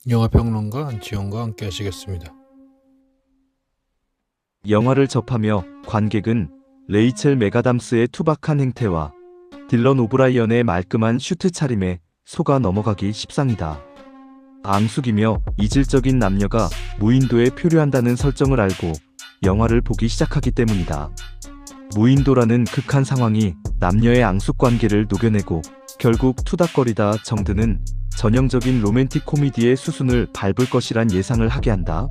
영화평론가 안치홍과 함께 하시겠습니다. 영화를 접하며 관객은 레이첼 맥아담스의 투박한 행태와 딜런 오브라이언의 말끔한 슈트 차림에 속아 넘어가기 십상이다. 앙숙이며 이질적인 남녀가 무인도에 표류한다는 설정을 알고 영화를 보기 시작하기 때문이다. 무인도라는 극한 상황이 남녀의 앙숙 관계를 녹여내고 결국 투닥거리다 정드는 전형적인 로맨틱 코미디의 수순을 밟을 것이란 예상을 하게 한다.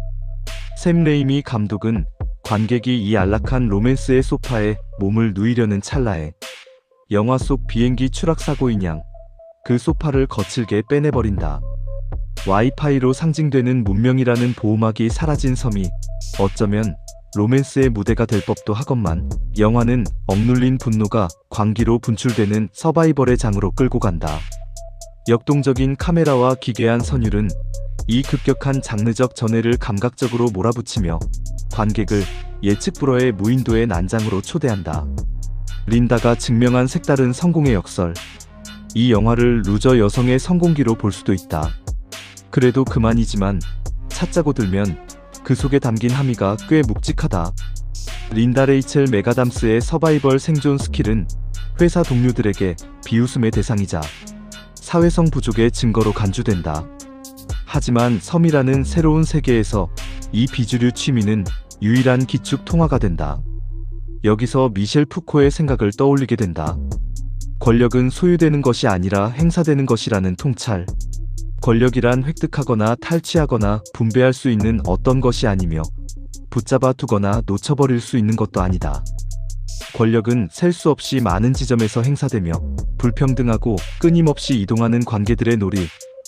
샘 레이미 감독은 관객이 이 안락한 로맨스의 소파에 몸을 누이려는 찰나에 영화 속 비행기 추락사고인 양 그 소파를 거칠게 빼내버린다. 와이파이로 상징되는 문명이라는 보호막이 사라진 섬이 어쩌면 로맨스의 무대가 될 법도 하건만 영화는 억눌린 분노가 광기로 분출되는 서바이벌의 장으로 끌고 간다. 역동적인 카메라와 기괴한 선율은 이 급격한 장르적 전해를 감각적으로 몰아붙이며 관객을 예측 불허의 무인도의 난장으로 초대한다. 린다가 증명한 색다른 성공의 역설. 이 영화를 루저 여성의 성공기로 볼 수도 있다. 그래도 그만이지만 차짜고 들면 그 속에 담긴 함의가 꽤 묵직하다. 린다 레이첼 맥아담스의 서바이벌 생존 스킬은 회사 동료들에게 비웃음의 대상이자 사회성 부족의 증거로 간주된다. 하지만 섬이라는 새로운 세계에서 이 비주류 취미는 유일한 기축 통화가 된다. 여기서 미셸 푸코의 생각을 떠올리게 된다. 권력은 소유되는 것이 아니라 행사되는 것이라는 통찰. 권력이란 획득하거나 탈취하거나 분배할 수 있는 어떤 것이 아니며 붙잡아 두거나 놓쳐버릴 수 있는 것도 아니다. 권력은 셀 수 없이 많은 지점에서 행사되며 불평등하고 끊임없이 이동하는 관계들의 놀이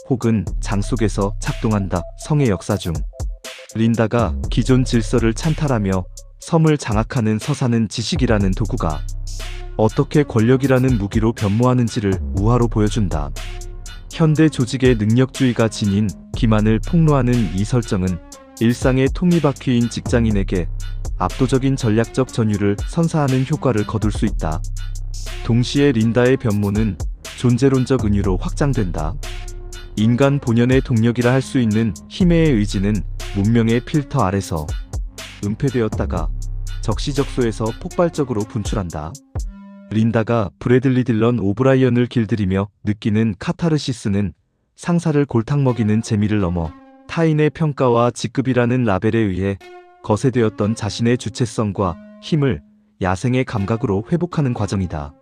혹은 장 속에서 작동한다. 성의 역사 중 린다가 기존 질서를 찬탈하며 섬을 장악하는 서사는 지식이라는 도구가 어떻게 권력이라는 무기로 변모하는지를 우화로 보여준다. 현대 조직의 능력주의가 지닌 기만을 폭로하는 이 설정은 일상의 톱니바퀴인 직장인에게 압도적인 전략적 전율을 선사하는 효과를 거둘 수 있다. 동시에 린다의 변모는 존재론적 은유로 확장된다. 인간 본연의 동력이라 할 수 있는 힘의 의지는 문명의 필터 아래서 은폐되었다가 적시적소에서 폭발적으로 분출한다. 린다가 브래들리 딜런 오브라이언을 길들이며 느끼는 카타르시스는 상사를 골탕 먹이는 재미를 넘어 타인의 평가와 직급이라는 라벨에 의해 거세되었던 자신의 주체성과 힘을 야생의 감각으로 회복하는 과정이다.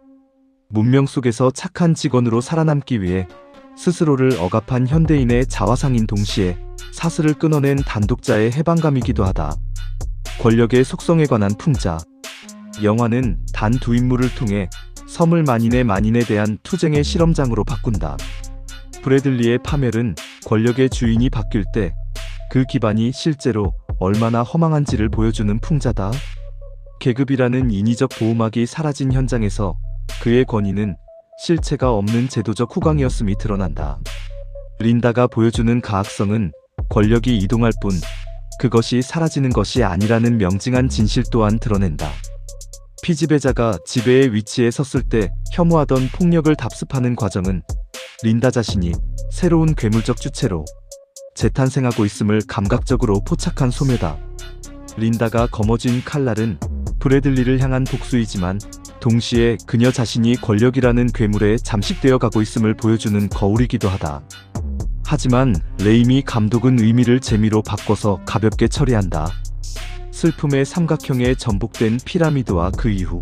문명 속에서 착한 직원으로 살아남기 위해 스스로를 억압한 현대인의 자화상인 동시에 사슬을 끊어낸 단독자의 해방감이기도 하다. 권력의 속성에 관한 풍자. 영화는 단 두 인물을 통해 섬을 만인에 대한 투쟁의 실험장으로 바꾼다. 브래들리의 파멸은 권력의 주인이 바뀔 때 그 기반이 실제로 얼마나 허망한지를 보여주는 풍자다. 계급이라는 인위적 보호막이 사라진 현장에서 그의 권위는 실체가 없는 제도적 후광이었음이 드러난다. 린다가 보여주는 가학성은 권력이 이동할 뿐 그것이 사라지는 것이 아니라는 명징한 진실 또한 드러낸다. 피지배자가 지배의 위치에 섰을 때 혐오하던 폭력을 답습하는 과정은 린다 자신이 새로운 괴물적 주체로 재탄생하고 있음을 감각적으로 포착한 소묘다. 린다가 거머쥔 칼날은 브래들리를 향한 복수이지만 동시에 그녀 자신이 권력이라는 괴물에 잠식되어 가고 있음을 보여주는 거울이기도 하다. 하지만 레이미 감독은 의미를 재미로 바꿔서 가볍게 처리한다. 슬픔의 삼각형에 전복된 피라미드와 그 이후.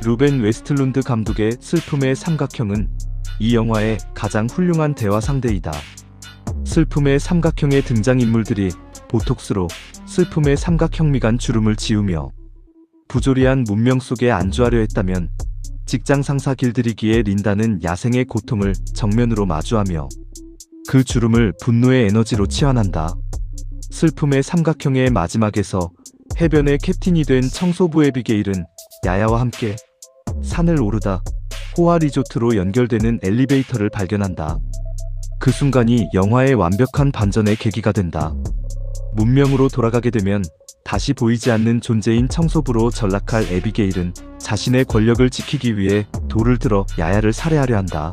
루벤 웨스틀룬드 감독의 슬픔의 삼각형은 이 영화의 가장 훌륭한 대화 상대이다. 슬픔의 삼각형의 등장인물들이 보톡스로 슬픔의 삼각형 미간 주름을 지우며 부조리한 문명 속에 안주하려 했다면 직장 상사 길들이기에 린다는 야생의 고통을 정면으로 마주하며 그 주름을 분노의 에너지로 치환한다. 슬픔의 삼각형의 마지막에서 해변의 캡틴이 된 청소부 에비게일은 야야와 함께 산을 오르다 호화 리조트로 연결되는 엘리베이터를 발견한다. 그 순간이 영화의 완벽한 반전의 계기가 된다. 문명으로 돌아가게 되면 다시 보이지 않는 존재인 청소부로 전락할 에비게일은 자신의 권력을 지키기 위해 돌을 들어 야야를 살해하려 한다.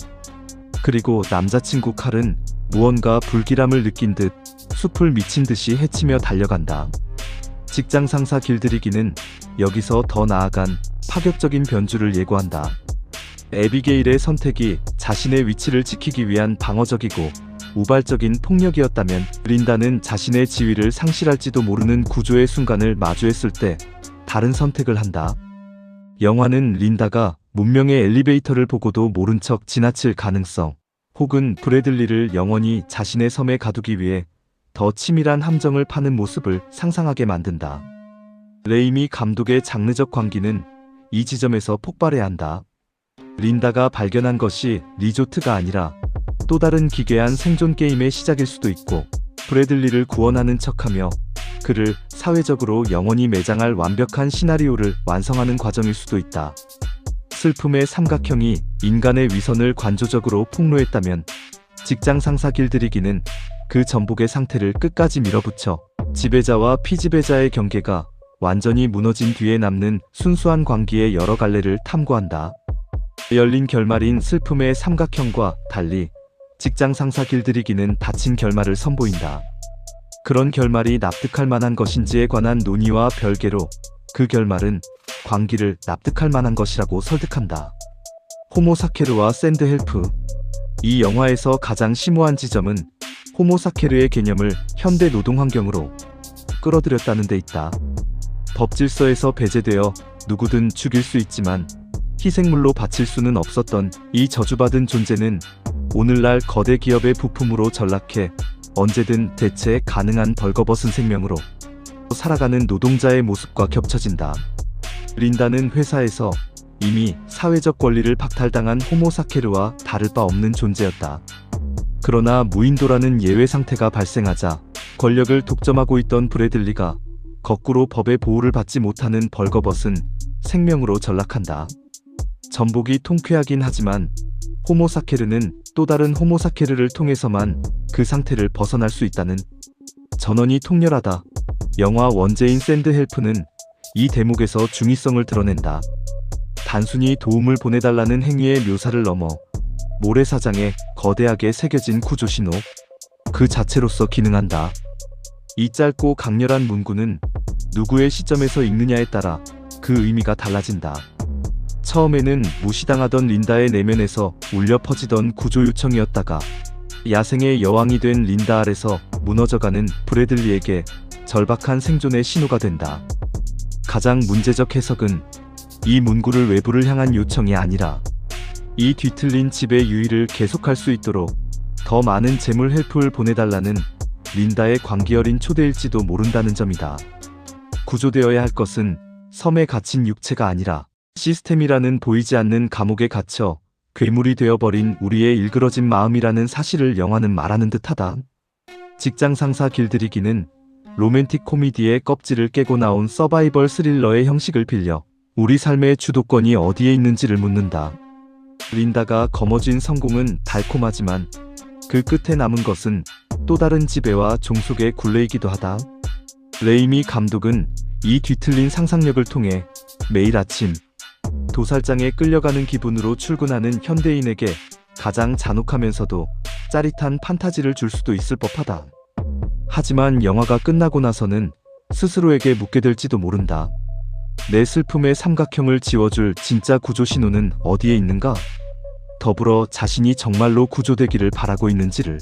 그리고 남자친구 칼은 무언가 불길함을 느낀 듯 숲을 미친 듯이 헤치며 달려간다. 직장 상사 길들이기는 여기서 더 나아간 파격적인 변주를 예고한다. 에비게일의 선택이 자신의 위치를 지키기 위한 방어적이고 우발적인 폭력이었다면 린다는 자신의 지위를 상실할지도 모르는 구조의 순간을 마주했을 때 다른 선택을 한다. 영화는 린다가 문명의 엘리베이터를 보고도 모른 척 지나칠 가능성, 혹은 브래들리를 영원히 자신의 섬에 가두기 위해 더 치밀한 함정을 파는 모습을 상상하게 만든다. 레이미 감독의 장르적 광기는 이 지점에서 폭발해야 한다. 린다가 발견한 것이 리조트가 아니라 또 다른 기괴한 생존 게임의 시작일 수도 있고, 브래들리를 구원하는 척하며 그를 사회적으로 영원히 매장할 완벽한 시나리오를 완성하는 과정일 수도 있다. 슬픔의 삼각형이 인간의 위선을 관조적으로 폭로했다면 직장 상사 길들이기는 그 전복의 상태를 끝까지 밀어붙여 지배자와 피지배자의 경계가 완전히 무너진 뒤에 남는 순수한 광기의 여러 갈래를 탐구한다. 열린 결말인 슬픔의 삼각형과 달리 직장 상사 길들이기는 닫힌 결말을 선보인다. 그런 결말이 납득할 만한 것인지에 관한 논의와 별개로 그 결말은 광기를 납득할 만한 것이라고 설득한다. 호모사케르와 샌드헬프. 이 영화에서 가장 심오한 지점은 호모사케르의 개념을 현대 노동 환경으로 끌어들였다는 데 있다. 법질서에서 배제되어 누구든 죽일 수 있지만 희생물로 바칠 수는 없었던 이 저주받은 존재는 오늘날 거대 기업의 부품으로 전락해 언제든 대체 가능한 벌거벗은 생명으로 살아가는 노동자의 모습과 겹쳐진다. 린다는 회사에서 이미 사회적 권리를 박탈당한 호모사케르와 다를 바 없는 존재였다. 그러나 무인도라는 예외 상태가 발생하자 권력을 독점하고 있던 브래들리가 거꾸로 법의 보호를 받지 못하는 벌거벗은 생명으로 전락한다. 전복이 통쾌하긴 하지만 호모사케르는 또 다른 호모사케르를 통해서만 그 상태를 벗어날 수 있다는 전언이 통렬하다. 영화 원제인 샌드헬프는 이 대목에서 중의성을 드러낸다. 단순히 도움을 보내달라는 행위의 묘사를 넘어 모래사장에 거대하게 새겨진 구조신호 그 자체로서 기능한다. 이 짧고 강렬한 문구는 누구의 시점에서 읽느냐에 따라 그 의미가 달라진다. 처음에는 무시당하던 린다의 내면에서 울려 퍼지던 구조 요청이었다가 야생의 여왕이 된 린다 아래서 무너져가는 브래들리에게 절박한 생존의 신호가 된다. 가장 문제적 해석은 이 문구를 외부를 향한 요청이 아니라 이 뒤틀린 집의 유의를 계속할 수 있도록 더 많은 재물 헬프를 보내달라는 린다의 광기 어린 초대일지도 모른다는 점이다. 구조되어야 할 것은 섬에 갇힌 육체가 아니라 시스템이라는 보이지 않는 감옥에 갇혀 괴물이 되어버린 우리의 일그러진 마음이라는 사실을 영화는 말하는 듯하다. 직장 상사 길들이기는 로맨틱 코미디의 껍질을 깨고 나온 서바이벌 스릴러의 형식을 빌려 우리 삶의 주도권이 어디에 있는지를 묻는다. 린다가 거머쥔 성공은 달콤하지만 그 끝에 남은 것은 또 다른 지배와 종속의 굴레이기도 하다. 레이미 감독은 이 뒤틀린 상상력을 통해 매일 아침 도살장에 끌려가는 기분으로 출근하는 현대인에게 가장 잔혹하면서도 짜릿한 판타지를 줄 수도 있을 법하다. 하지만 영화가 끝나고 나서는 스스로에게 묻게 될지도 모른다. 내 슬픔의 삼각형을 지워줄 진짜 구조 신호는 어디에 있는가? 더불어 자신이 정말로 구조되기를 바라고 있는지를.